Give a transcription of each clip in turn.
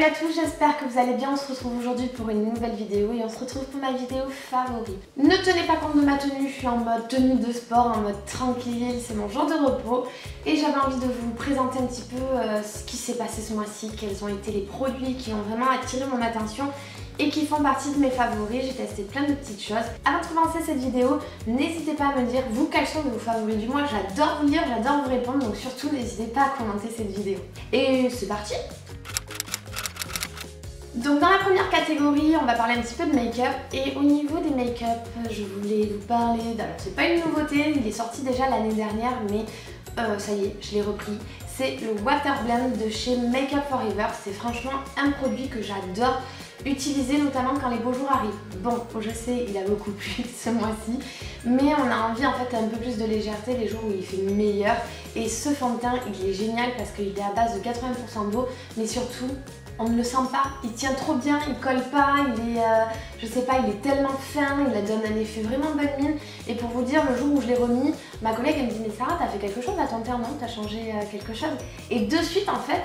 Salut à tous, j'espère que vous allez bien. On se retrouve aujourd'hui pour une nouvelle vidéo et on se retrouve pour ma vidéo favorite. Ne tenez pas compte de ma tenue, je suis en mode tenue de sport, en mode tranquille, c'est mon jour de repos et j'avais envie de vous présenter un petit peu ce qui s'est passé ce mois-ci, quels ont été les produits qui ont vraiment attiré mon attention et qui font partie de mes favoris. J'ai testé plein de petites choses. Avant de commencer cette vidéo, n'hésitez pas à me dire vous quels sont vos favoris du mois. J'adore vous lire, j'adore vous répondre, donc surtout n'hésitez pas à commenter cette vidéo. Et c'est parti! Donc dans la première catégorie, on va parler un petit peu de make-up et au niveau des make-up, je voulais vous parler, alors c'est pas une nouveauté, il est sorti déjà l'année dernière mais ça y est, je l'ai repris. C'est le Water Blend de chez Make Up For Ever, c'est franchement un produit que j'adore utiliser notamment quand les beaux jours arrivent. Bon, je sais, il a beaucoup plu ce mois-ci, mais on a envie en fait un peu plus de légèreté les jours où il fait meilleur et ce fond de teint il est génial parce qu'il est à base de 80% d'eau mais surtout on ne le sent pas, il tient trop bien, il colle pas, il est, je sais pas, il est tellement fin, il donne un effet vraiment bonne mine. Et pour vous dire, le jour où je l'ai remis, ma collègue elle me dit mais Sarah, t'as fait quelque chose à ton teint, non? T'as changé quelque chose? Et de suite en fait,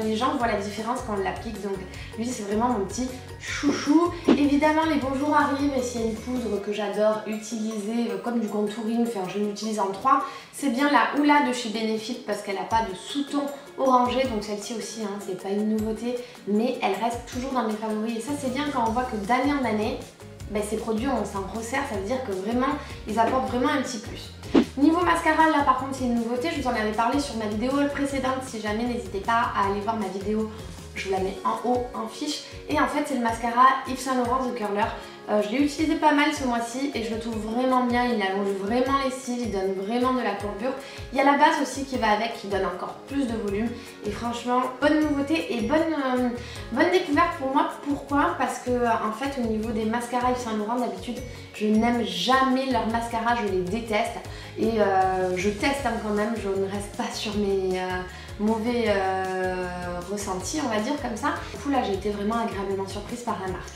les gens voient la différence quand on l'applique, donc lui c'est vraiment mon petit chouchou. Évidemment les beaux jours arrivent et s'il y a une poudre que j'adore utiliser comme du contouring, enfin je l'utilise en 3, c'est bien la Hoola de chez Benefit parce qu'elle n'a pas de sous-ton orangé, donc celle-ci aussi, hein, c'est pas une nouveauté, mais elle reste toujours dans mes favoris et ça c'est bien quand on voit que d'année en année, ben, ces produits on s'en resserre, ça veut dire que vraiment ils apportent vraiment un petit plus. Niveau mascara, là par contre c'est une nouveauté, je vous en avais parlé sur ma vidéo précédente, si jamais n'hésitez pas à aller voir ma vidéo, je vous la mets en haut en fiche. Et en fait c'est le mascara Yves Saint Laurent The Curler. Je l'ai utilisé pas mal ce mois-ci et je le trouve vraiment bien, il allonge vraiment les cils, il donne vraiment de la courbure. Il y a la base aussi qui va avec, qui donne encore plus de volume et franchement bonne nouveauté et bonne découverte pour moi. Pourquoi? Parce que en fait au niveau des mascaras Yves Saint Laurent d'habitude je n'aime jamais leur mascara, je les déteste et je teste hein, quand même, je ne reste pas sur mes mauvais ressentis on va dire comme ça. Du coup là j'ai été vraiment agréablement surprise par la marque.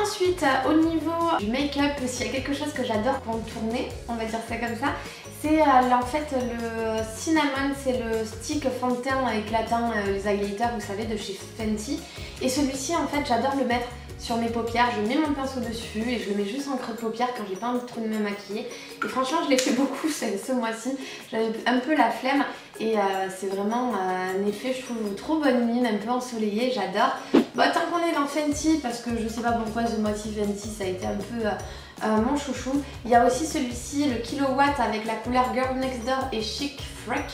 Ensuite, au niveau du make-up, s'il y a quelque chose que j'adore contourner, on va dire ça comme ça, c'est en fait le cinnamon, c'est le stick fond de teint éclatant, les highlighters, vous savez, de chez Fenty. Et celui-ci, en fait, j'adore le mettre sur mes paupières, je mets mon pinceau dessus et je le mets juste en creux de paupière quand j'ai pas envie trop de me maquiller. Et franchement, je l'ai fait beaucoup ce mois-ci, j'avais un peu la flemme et c'est vraiment un effet, je trouve, trop bonne mine, un peu ensoleillé, j'adore. Bon, tant qu'on est dans Fenty, parce que je sais pas pourquoi ce mois-ci Fenty ça a été un peu mon chouchou, il y a aussi celui-ci, le Kilowatt avec la couleur Girl Next Door et Chic Freak,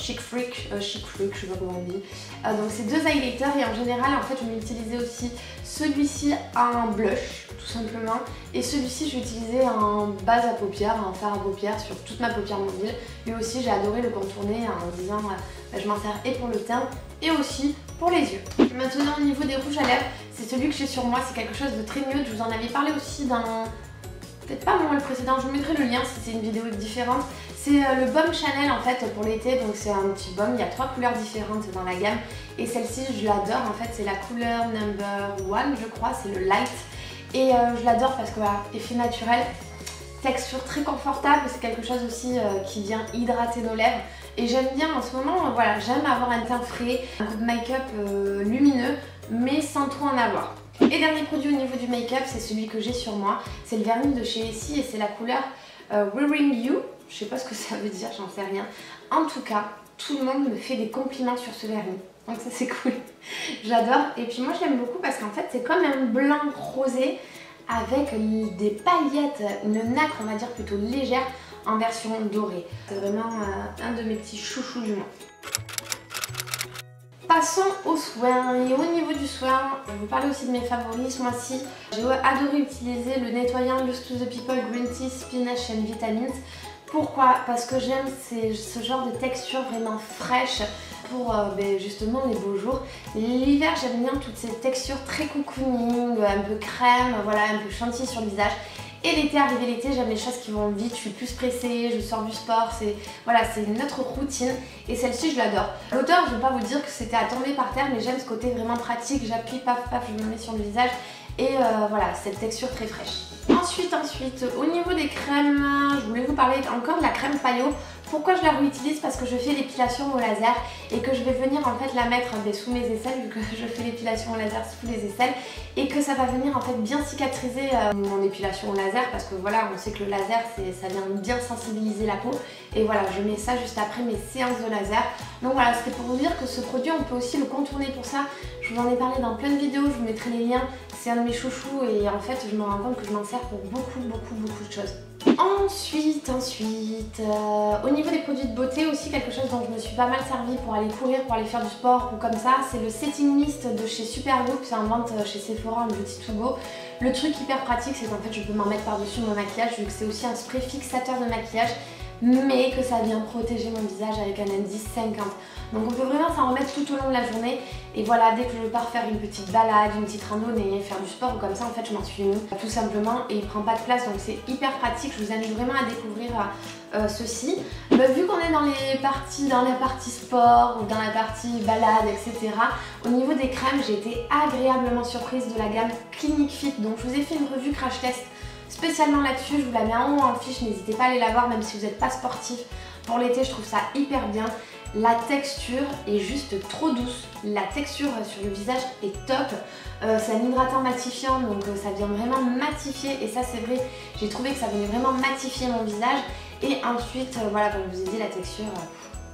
je sais pas comment on dit. Donc c'est deux highlighters et en général en fait je vais utiliser aussi celui-ci en blush tout simplement et celui-ci je vais utiliser en base à paupières, en fard à paupières sur toute ma paupière mobile. Lui aussi j'ai adoré le contourner en disant je m'en sers et pour le teint et aussi pour les yeux. Maintenant au niveau des rouges à lèvres, c'est celui que j'ai sur moi, c'est quelque chose de très nude, je vous en avais parlé aussi dans... peut-être pas le précédent, je vous mettrai le lien si c'est une vidéo différente. C'est le baume Chanel en fait pour l'été, donc c'est un petit baume, il y a 3 couleurs différentes dans la gamme. Et celle-ci je l'adore en fait, c'est la couleur number 1 je crois, c'est le light. Et je l'adore parce que voilà, effet naturel, texture très confortable, c'est quelque chose aussi qui vient hydrater nos lèvres. Et j'aime bien en ce moment, voilà, j'aime avoir un teint frais, un coup de make-up lumineux, mais sans trop en avoir. Et dernier produit au niveau du make-up, c'est celui que j'ai sur moi, c'est le vernis de chez Essie et c'est la couleur Wearing You. Je sais pas ce que ça veut dire, j'en sais rien. En tout cas, tout le monde me fait des compliments sur ce vernis. Donc ça c'est cool. J'adore. Et puis moi je l'aime beaucoup parce qu'en fait c'est comme un blanc rosé avec des paillettes, une nacre on va dire plutôt légère en version dorée. C'est vraiment un de mes petits chouchous du mois. Passons aux soins et au niveau du soin, je vais vous parler aussi de mes favoris ce mois-ci. J'ai adoré utiliser le nettoyant Use to the People Green Tea Spinach and Vitamins. Pourquoi? Parce que j'aime ce genre de texture vraiment fraîche pour justement les beaux jours. L'hiver j'aime bien toutes ces textures très cocooning, un peu crème, voilà, un peu chantilly sur le visage. Et l'été, arrivé l'été, j'aime les choses qui vont vite, je suis plus pressée, je sors du sport, c'est voilà, c'est une autre routine et celle-ci je l'adore. L'odeur, je ne vais pas vous dire que c'était à tomber par terre, mais j'aime ce côté vraiment pratique, j'applique, paf paf, je me mets sur le visage et voilà, cette texture très fraîche. Ensuite, au niveau des crèmes, je voulais vous parler encore de la crème paillot Pourquoi je la réutilise? Parce que je fais l'épilation au laser et que je vais venir en fait la mettre sous mes aisselles, vu que je fais l'épilation au laser sous les aisselles, et que ça va venir en fait bien cicatriser mon épilation au laser, parce que voilà, on sait que le laser ça vient bien sensibiliser la peau, et voilà, je mets ça juste après mes séances de laser. Donc voilà, c'était pour vous dire que ce produit on peut aussi le contourner pour ça. Je vous en ai parlé dans plein de vidéos, je vous mettrai les liens, c'est un de mes chouchous et en fait je me rends compte que je m'en sers pour beaucoup de choses. Ensuite, au niveau des produits de beauté aussi, quelque chose dont je me suis pas mal servi pour aller courir, pour aller faire du sport ou comme ça, c'est le Setting Mist de chez Supergoop, c'est en vente chez Sephora en Beauty to Go. Le truc hyper pratique, c'est qu'en fait je peux m'en mettre par-dessus mon maquillage, vu que c'est aussi un spray fixateur de maquillage, mais que ça vient protéger mon visage avec un indice 50. Donc on peut vraiment s'en remettre tout au long de la journée. Et voilà, dès que je pars faire une petite balade, une petite randonnée, faire du sport ou comme ça, en fait je m'en suis mis tout simplement et il prend pas de place, donc c'est hyper pratique. Je vous invite vraiment à découvrir ceci. Vu qu'on est dans la partie sport ou dans la partie balade, etc. Au niveau des crèmes, j'ai été agréablement surprise de la gamme Clinique Fit. Donc je vous ai fait une revue crash test spécialement là-dessus, je vous la mets en haut en fiche, n'hésitez pas à aller la voir même si vous n'êtes pas sportif. Pour l'été, je trouve ça hyper bien. La texture est juste trop douce. La texture sur le visage est top. C'est un hydratant matifiant, donc ça vient vraiment matifier. Et ça, c'est vrai, j'ai trouvé que ça venait vraiment matifier mon visage. Et ensuite, voilà, comme je vous ai dit, la texture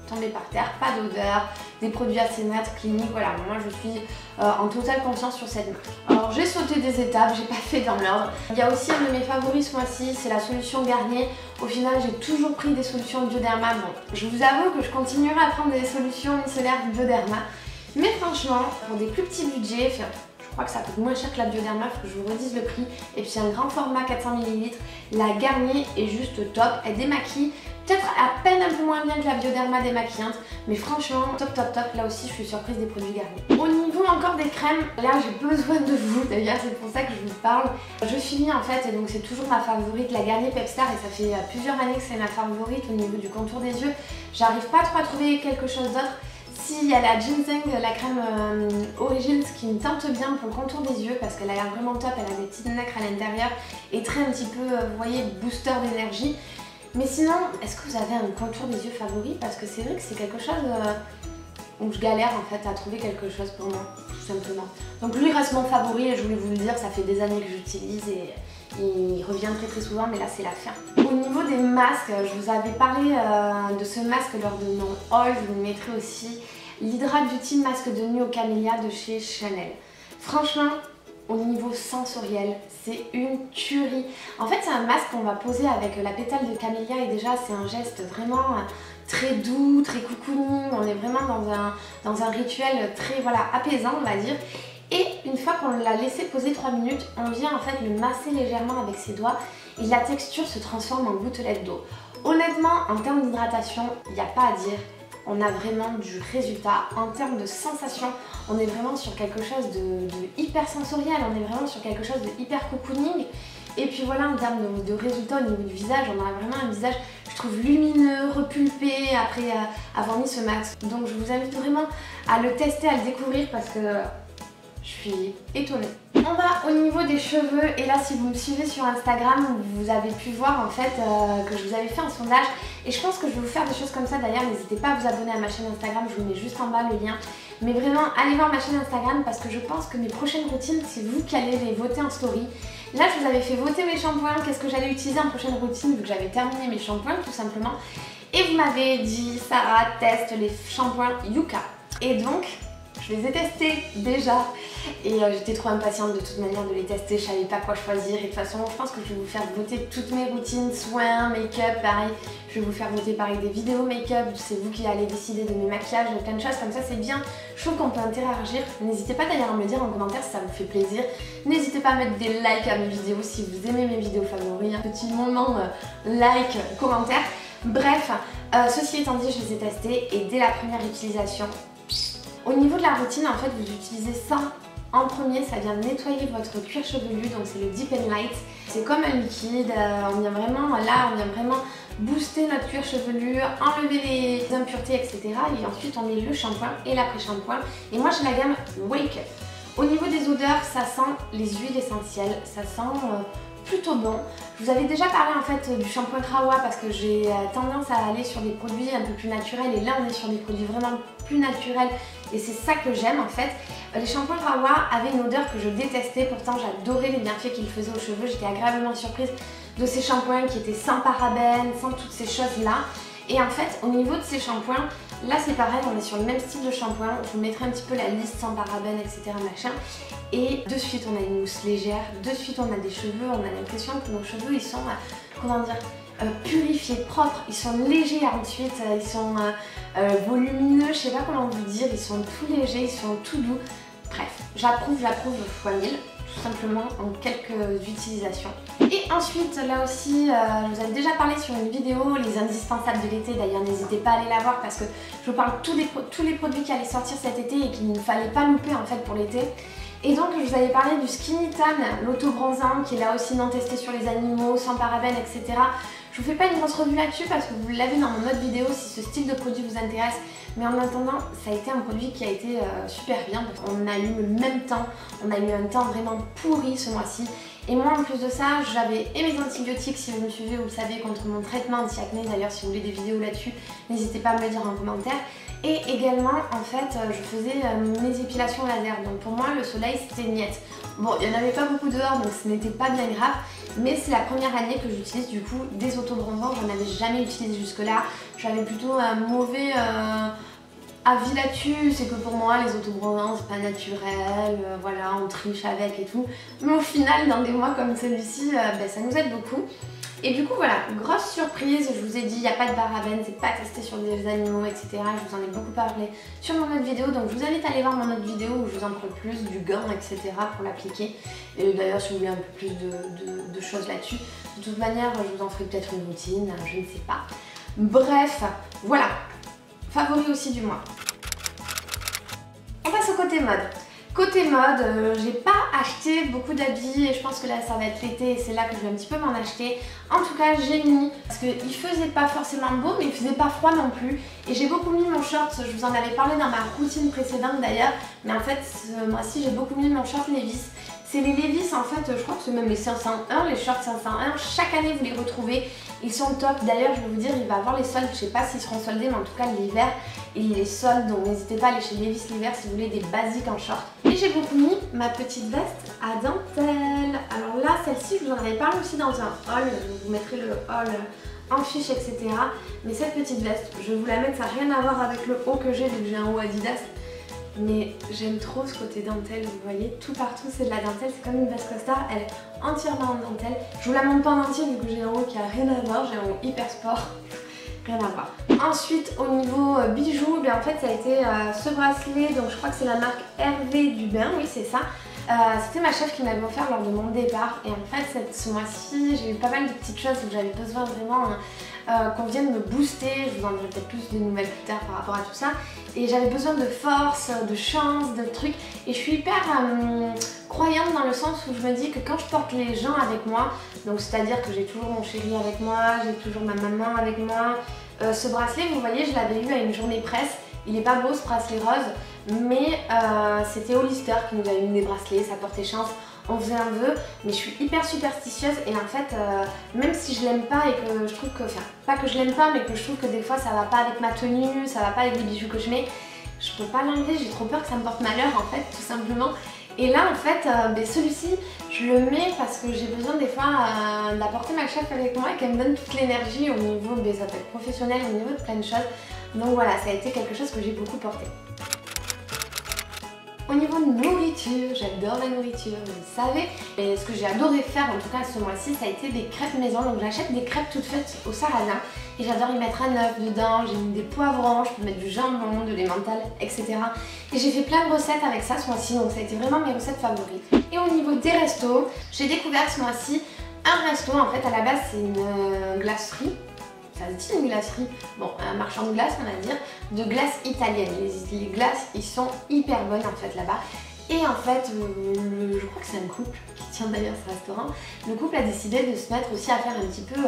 tombée par terre, pas d'odeur, des produits assez neutres, cliniques. Voilà, moi je suis en totale confiance sur cette marque. Alors j'ai sauté des étapes, j'ai pas fait dans l'ordre. Il y a aussi un de mes favoris ce mois-ci, c'est la solution Garnier. Au final, j'ai toujours pris des solutions Bioderma. Bon, je vous avoue que je continuerai à prendre des solutions micellaires Bioderma. Mais franchement, pour des plus petits budgets, je crois que ça coûte moins cher que la Bioderma, faut que je vous redise le prix. Et puis c'est un grand format 400 ml. La Garnier est juste top, elle démaquille. Peut-être à peine un peu moins bien que la Bioderma démaquillante, mais franchement top. Là aussi je suis surprise des produits Garnier. Au niveau encore des crèmes, là j'ai besoin de vous, d'ailleurs c'est pour ça que je vous parle. Je finis en fait, et donc c'est toujours ma favorite, la Garnier Pepstar, et ça fait plusieurs années que c'est ma favorite au niveau du contour des yeux. J'arrive pas trop à trouver quelque chose d'autre. S'il y a la Ginseng, la crème Origins qui me tente bien pour le contour des yeux, parce qu'elle a l'air vraiment top, elle a des petites nacres à l'intérieur et très un petit peu, vous voyez, booster d'énergie. Mais sinon, est-ce que vous avez un contour des yeux favori? Parce que c'est vrai que c'est quelque chose où je galère en fait à trouver quelque chose pour moi, tout simplement. Donc lui reste mon favori et je voulais vous le dire, ça fait des années que j'utilise et il revient très souvent, mais là c'est la fin. Au niveau des masques, je vous avais parlé de ce masque lors de mon haul, je vous le mettrai aussi. L'Hydra Beauty masque de nuit au camélia de chez Chanel. Franchement, au niveau sensoriel, c'est une tuerie. En fait, c'est un masque qu'on va poser avec la pétale de camélia et déjà, c'est un geste vraiment très doux, très cocooning. On est vraiment dans un rituel très apaisant, on va dire. Et une fois qu'on l'a laissé poser 3 minutes, on vient en fait le masser légèrement avec ses doigts et la texture se transforme en gouttelettes d'eau. Honnêtement, en termes d'hydratation, il n'y a pas à dire. On a vraiment du résultat. En termes de sensation, on est vraiment sur quelque chose de hyper sensoriel, on est vraiment sur quelque chose de hyper cocooning. Et puis voilà, en termes de résultat au niveau du visage, on a vraiment un visage, je trouve, lumineux, repulpé après avoir mis ce masque. Donc je vous invite vraiment à le tester, à le découvrir parce que je suis étonnée. On va au niveau des cheveux et là si vous me suivez sur Instagram vous avez pu voir en fait que je vous avais fait un sondage et je pense que je vais vous faire des choses comme ça d'ailleurs, n'hésitez pas à vous abonner à ma chaîne Instagram, je vous mets juste en bas le lien. Mais vraiment allez voir ma chaîne Instagram parce que je pense que mes prochaines routines c'est vous qui allez les voter en story. Là je vous avais fait voter mes shampoings, qu'est-ce que j'allais utiliser en prochaine routine vu que j'avais terminé mes shampoings tout simplement. Et vous m'avez dit Sarah teste les shampoings Yuka. Et donc je les ai testés déjà et j'étais trop impatiente de toute manière de les tester, je savais pas quoi choisir et de toute façon je pense que je vais vous faire voter toutes mes routines, soins, make-up, pareil, je vais vous faire voter pareil des vidéos make-up, c'est vous qui allez décider de mes maquillages, de plein de choses comme ça, c'est bien, je trouve qu'on peut interagir, n'hésitez pas d'ailleurs à me le dire en commentaire si ça vous fait plaisir, n'hésitez pas à mettre des likes à mes vidéos si vous aimez mes vidéos favoris, un petit moment like, commentaire, bref, ceci étant dit je les ai testés et dès la première utilisation, au niveau de la routine, en fait, vous utilisez ça en premier, ça vient nettoyer votre cuir chevelu, donc c'est le Deep and Light. C'est comme un liquide, on vient vraiment booster notre cuir chevelu, enlever les impuretés, etc. Et ensuite, on met le shampoing et l'après-shampoing. Et moi, j'ai la gamme Wake Up. Au niveau des odeurs, ça sent les huiles essentielles, ça sent plutôt bon. Je vous avais déjà parlé en fait du shampoing Rawa parce que j'ai tendance à aller sur des produits un peu plus naturels, et là on est sur des produits vraiment plus naturels et c'est ça que j'aime en fait. Les shampoings Rawa avaient une odeur que je détestais, pourtant j'adorais les bienfaits qu'ils faisaient aux cheveux. J'étais agréablement surprise de ces shampoings qui étaient sans parabènes, sans toutes ces choses là. Et en fait au niveau de ces shampoings, là c'est pareil, on est sur le même style de shampoing. Je vous mettrai un petit peu la liste sans parabènes, etc. machin. Et de suite on a une mousse légère, de suite on a des cheveux, on a l'impression que nos cheveux ils sont, comment dire, purifiés, propres, ils sont légers ensuite, ils sont volumineux, je sais pas comment vous dire, ils sont tout légers, ils sont tout doux. Bref, j'approuve fois 1000, tout simplement en quelques utilisations. Et ensuite là aussi, je vous avais déjà parlé sur une vidéo, les indispensables de l'été, d'ailleurs n'hésitez pas à aller la voir parce que je vous parle tous les produits qui allaient sortir cet été et qu'il ne fallait pas louper en fait pour l'été. Et donc je vous avais parlé du Skinny Tan, l'auto-bronzant, qui est là aussi non testé sur les animaux, sans parabènes, etc. Je vous fais pas une grosse revue là-dessus parce que vous l'avez dans mon autre vidéo si ce style de produit vous intéresse. Mais en attendant, ça a été un produit qui a été super bien. On a eu le même temps, on a eu un temps vraiment pourri ce mois-ci. Et moi en plus de ça, j'avais mes antibiotiques, si vous me suivez vous le savez, contre mon traitement anti-acné. D'ailleurs si vous voulez des vidéos là-dessus, n'hésitez pas à me le dire en commentaire. Et également en fait je faisais mes épilations laser, donc pour moi le soleil c'était niette. Bon, il n'y en avait pas beaucoup dehors donc ce n'était pas bien grave, mais c'est la première année que j'utilise du coup des auto-bronzants. J'en avais jamais utilisé jusque là, j'avais plutôt un mauvais avis là-dessus, c'est que pour moi les auto-bronzants c'est pas naturel, voilà on triche avec et tout, mais au final dans des mois comme celui-ci ça nous aide beaucoup. Et du coup voilà, grosse surprise, je vous ai dit il n'y a pas de parabènes, c'est pas testé sur des animaux, etc. Je vous en ai beaucoup parlé sur mon autre vidéo, donc je vous invite à aller voir mon autre vidéo où je vous en parle plus du gant, etc. pour l'appliquer. Et d'ailleurs si vous voulez un peu plus de choses là-dessus, de toute manière je vous en ferai peut-être une routine, je ne sais pas. Bref, voilà, favori aussi du mois. On passe au côté mode. Côté mode, j'ai pas acheté beaucoup d'habits et je pense que là ça va être l'été et c'est là que je vais un petit peu m'en acheter. En tout cas j'ai mis, parce qu'il faisait pas forcément beau mais il faisait pas froid non plus. Et j'ai beaucoup mis mon short, je vous en avais parlé dans ma routine précédente d'ailleurs. Mais en fait ce mois-ci j'ai beaucoup mis mon short Levi's. C'est les Levi's en fait, je crois que c'est même les 501, les shorts 501, chaque année vous les retrouvez, ils sont top. D'ailleurs je vais vous dire, il va y avoir les soldes, je sais pas s'ils seront soldés mais en tout cas l'hiver il les soldes, donc n'hésitez pas à aller chez Levi's l'hiver si vous voulez des basiques en short. Et j'ai beaucoup mis ma petite veste à dentelle. Alors là celle-ci je vous en avais parlé aussi dans un haul, je vous mettrai le haul en fiche etc. Mais cette petite veste, je vais vous la mettre, ça n'a rien à voir avec le haut que j'ai vu que j'ai un haut Adidas. Mais j'aime trop ce côté dentelle, vous voyez, tout partout c'est de la dentelle, c'est comme une veste costard, elle est entièrement en dentelle. Je vous la montre pas en entier vu que j'ai un haut qui a rien à voir, j'ai un haut hyper sport, rien à voir. Ensuite au niveau bijoux, en fait ça a été ce bracelet, donc je crois que c'est la marque Hervé du Bain, oui c'est ça. C'était ma chef qui m'avait offert lors de mon départ et en fait ce mois-ci j'ai eu pas mal de petites choses où j'avais besoin vraiment qu'on vienne me booster. Je vous en dirai peut-être plus de nouvelles plus tard par rapport à tout ça. Et j'avais besoin de force, de chance, de trucs. Et je suis hyper croyante dans le sens où je me dis que quand je porte les gens avec moi, donc c'est-à-dire que j'ai toujours mon chéri avec moi, j'ai toujours ma maman avec moi. Ce bracelet, vous voyez, je l'avais eu à une journée presse. Il est pas beau ce bracelet rose, mais c'était Hollister qui nous avait mis des bracelets, ça portait chance. On faisait un vœu, mais je suis hyper superstitieuse et en fait, même si je l'aime pas et que je trouve que, enfin, pas que je l'aime pas, mais que je trouve que des fois ça va pas avec ma tenue, ça va pas avec les bijoux que je mets, je peux pas l'enlever, j'ai trop peur que ça me porte malheur en fait, tout simplement. Et là en fait, celui-ci, je le mets parce que j'ai besoin des fois d'apporter ma chef avec moi et qu'elle me donne toute l'énergie au niveau, ça peut être professionnel, au niveau de plein de choses. Donc voilà, ça a été quelque chose que j'ai beaucoup porté. Au niveau de nourriture, j'adore la nourriture, vous le savez. Et ce que j'ai adoré faire, en tout cas ce mois-ci, ça a été des crêpes maison. Donc j'achète des crêpes toutes faites au sarrasin. Et j'adore y mettre un œuf dedans, j'ai mis des poivrons, je peux mettre du jambon, de l'emmental, etc. Et j'ai fait plein de recettes avec ça ce mois-ci, donc ça a été vraiment mes recettes favorites. Et au niveau des restos, j'ai découvert ce mois-ci un resto. En fait, à la base, c'est une glacerie. Ça se dit une glacerie, bon un marchand de glace on va dire, de glace italienne. Les glaces ils sont hyper bonnes en fait là-bas. Et en fait, je crois que c'est un couple qui tient d'ailleurs ce restaurant. Le couple a décidé de se mettre aussi à faire un petit peu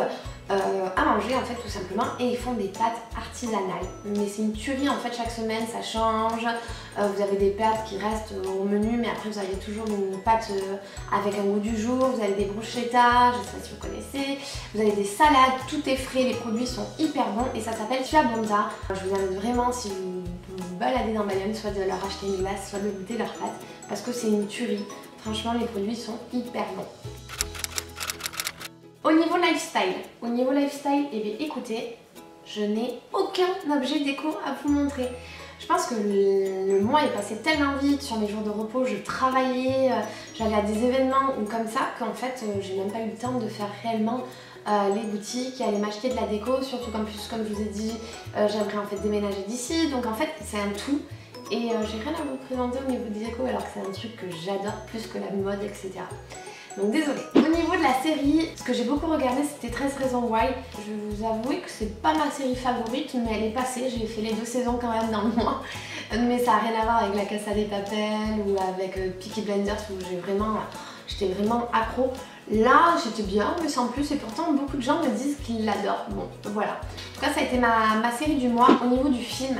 à manger en fait tout simplement, et ils font des pâtes artisanales. Mais c'est une tuerie en fait, chaque semaine ça change. Vous avez des pâtes qui restent au menu, mais après vous avez toujours une pâte avec un goût du jour. Vous avez des bruschettas, je sais pas si vous connaissez. Vous avez des salades, tout est frais, les produits sont hyper bons et ça s'appelle Fiabonda. Je vous invite vraiment, si vous vous baladez dans Bayonne, soit de leur acheter une glace, soit de goûter leurs pâtes, parce que c'est une tuerie. Franchement, les produits sont hyper bons. Au niveau lifestyle, eh bien écoutez, je n'ai aucun objet déco à vous montrer. Je pense que le mois est passé tellement vite, sur mes jours de repos, je travaillais, j'allais à des événements ou comme ça, qu'en fait j'ai même pas eu le temps de faire réellement les boutiques et aller m'acheter de la déco, surtout qu'en plus, comme je vous ai dit, j'aimerais en fait déménager d'ici, donc en fait c'est un tout. Et j'ai rien à vous présenter au niveau des déco alors que c'est un truc que j'adore plus que la mode, etc. Donc désolée. Au niveau de la série, ce que j'ai beaucoup regardé c'était 13 raisons why. Je vais vous avouer que c'est pas ma série favorite, mais elle est passée. J'ai fait les 2 saisons quand même dans le mois. Mais ça n'a rien à voir avec La Casa de Papel ou avec Peaky Blinders où j'étais vraiment accro. Là j'étais bien mais sans plus, et pourtant beaucoup de gens me disent qu'ils l'adorent. Bon voilà. En tout cas ça a été ma série du mois. Au niveau du film,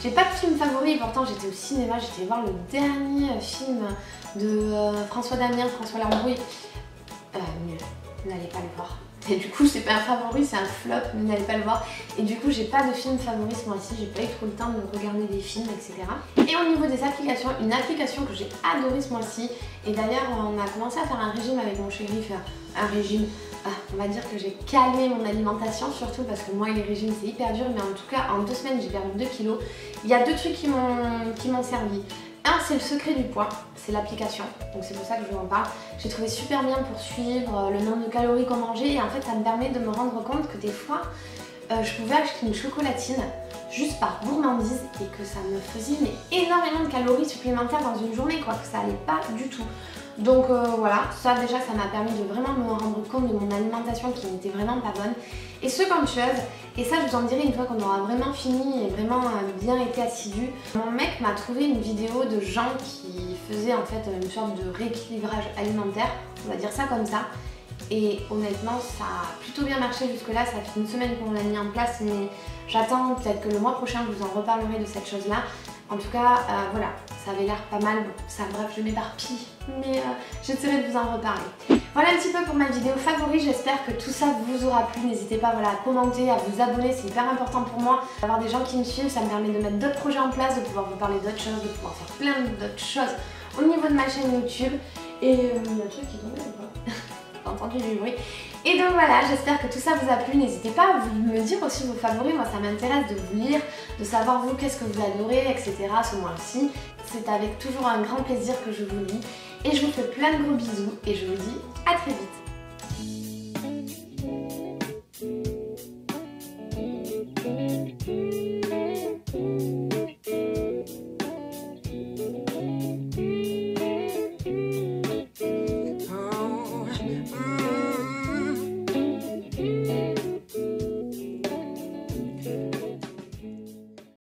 j'ai pas de film favori et pourtant j'étais au cinéma, j'étais voir le dernier film de François Damien, François Lambrouille. Nul, n'allez pas le voir. Et du coup c'est pas un favori, c'est un flop, mais n'allez pas le voir. Et du coup j'ai pas de film favori ce mois-ci, j'ai pas eu trop le temps de regarder des films, etc. Et au niveau des applications, une application que j'ai adorée ce mois-ci, et d'ailleurs on a commencé à faire un régime avec mon chéri, un régime, on va dire que j'ai calmé mon alimentation, surtout parce que moi et les régimes c'est hyper dur, mais en tout cas en 2 semaines j'ai perdu 2 kilos. Il y a 2 trucs qui m'ont servi. Un, c'est le secret du poids, c'est l'application, donc c'est pour ça que je vous en parle. J'ai trouvé super bien pour suivre le nombre de calories qu'on mangeait, et en fait ça me permet de me rendre compte que des fois je pouvais acheter une chocolatine juste par gourmandise et que ça me faisait mais énormément de calories supplémentaires dans une journée, quoi, que ça allait pas du tout. Donc voilà, ça déjà ça m'a permis de vraiment me rendre compte de mon alimentation qui n'était vraiment pas bonne. Et seconde chose, et ça je vous en dirai une fois qu'on aura vraiment fini et vraiment bien été assidus, mon mec m'a trouvé une vidéo de gens qui faisaient en fait une sorte de rééquilibrage alimentaire, on va dire ça comme ça. Et honnêtement ça a plutôt bien marché jusque là, ça fait 1 semaine qu'on l'a mis en place, mais j'attends peut-être que le mois prochain je vous en reparlerai de cette chose là. En tout cas voilà, ça avait l'air pas mal, bon, ça, bref je m'éparpille, mais j'essaierai de vous en reparler. Voilà un petit peu pour ma vidéo favori, j'espère que tout ça vous aura plu. N'hésitez pas voilà, à commenter, à vous abonner, c'est hyper important pour moi. D'avoir des gens qui me suivent, ça me permet de mettre d'autres projets en place, de pouvoir vous parler d'autres choses, de pouvoir faire plein d'autres choses au niveau de ma chaîne YouTube. Et il y a un truc qui tombait ou pas? J'ai entendu du bruit. Et donc voilà, j'espère que tout ça vous a plu. N'hésitez pas à me dire aussi vos favoris, moi ça m'intéresse de vous lire, de savoir vous qu'est-ce que vous adorez, etc. ce mois-ci. C'est avec toujours un grand plaisir que je vous lis. Et je vous fais plein de gros bisous et je vous dis à très vite.